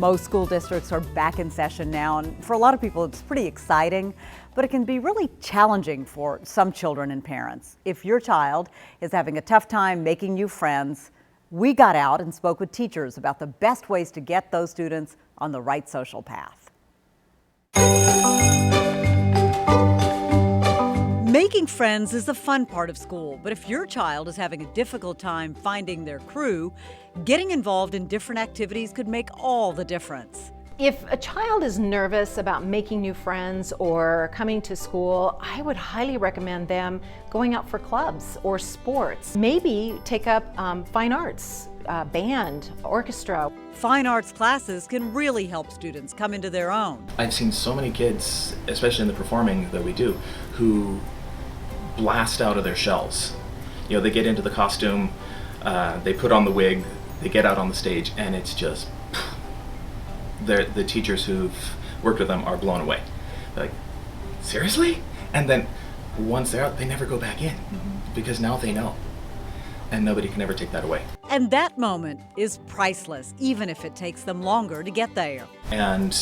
Most school districts are back in session now, and for a lot of people it's pretty exciting, but it can be really challenging for some children and parents. If your child is having a tough time making new friends, we got out and spoke with teachers about the best ways to get those students on the right social path. Making friends is the fun part of school, but if your child is having a difficult time finding their crew, getting involved in different activities could make all the difference. If a child is nervous about making new friends or coming to school, I would highly recommend them going out for clubs or sports. Maybe take up fine arts, band, orchestra. Fine arts classes can really help students come into their own. I've seen so many kids, especially in the performing that we do, who blast out of their shells. You know, they get into the costume, they put on the wig, they get out on the stage, and it's just, the teachers who've worked with them are blown away. They're like, seriously? And then once they're out, they never go back in because now they know. And nobody can ever take that away. And that moment is priceless, even if it takes them longer to get there. And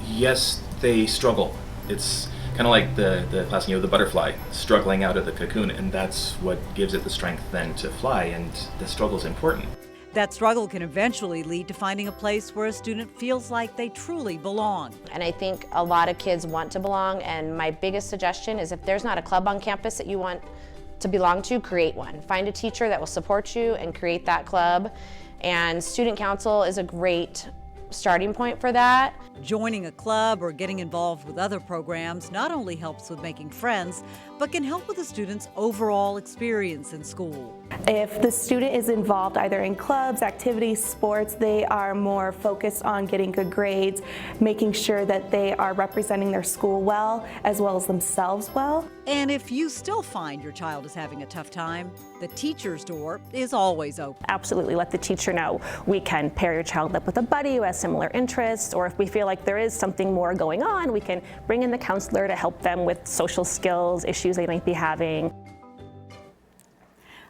yes, they struggle. It's kind of like the class, the butterfly struggling out of the cocoon, and that's what gives it the strength then to fly, and the struggle is important. That struggle can eventually lead to finding a place where a student feels like they truly belong. And I think a lot of kids want to belong, and my biggest suggestion is if there's not a club on campus that you want to belong to, create one. Find a teacher that will support you and create that club. And student council is a great starting point for that. Joining a club or getting involved with other programs not only helps with making friends, but can help with the student's overall experience in school. If the student is involved either in clubs, activities, sports, they are more focused on getting good grades, making sure that they are representing their school well, as well as themselves well. And if you still find your child is having a tough time, the teacher's door is always open. Absolutely let the teacher know. We can pair your child up with a buddy who has similar interests, or if we feel like there is something more going on, we can bring in the counselor to help them with social skills, issues they might be having.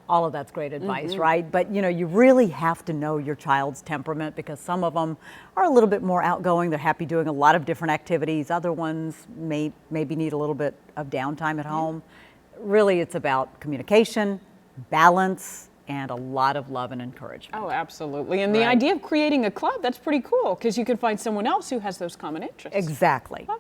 All of that's great advice, right? But you really have to know your child's temperament, because some of them are a little bit more outgoing. They're happy doing a lot of different activities. Other ones maybe need a little bit of downtime at home. Really, it's about communication, balance, and a lot of love and encouragement. Oh, absolutely. And the idea of creating a club, that's pretty cool, because you can find someone else who has those common interests. Exactly.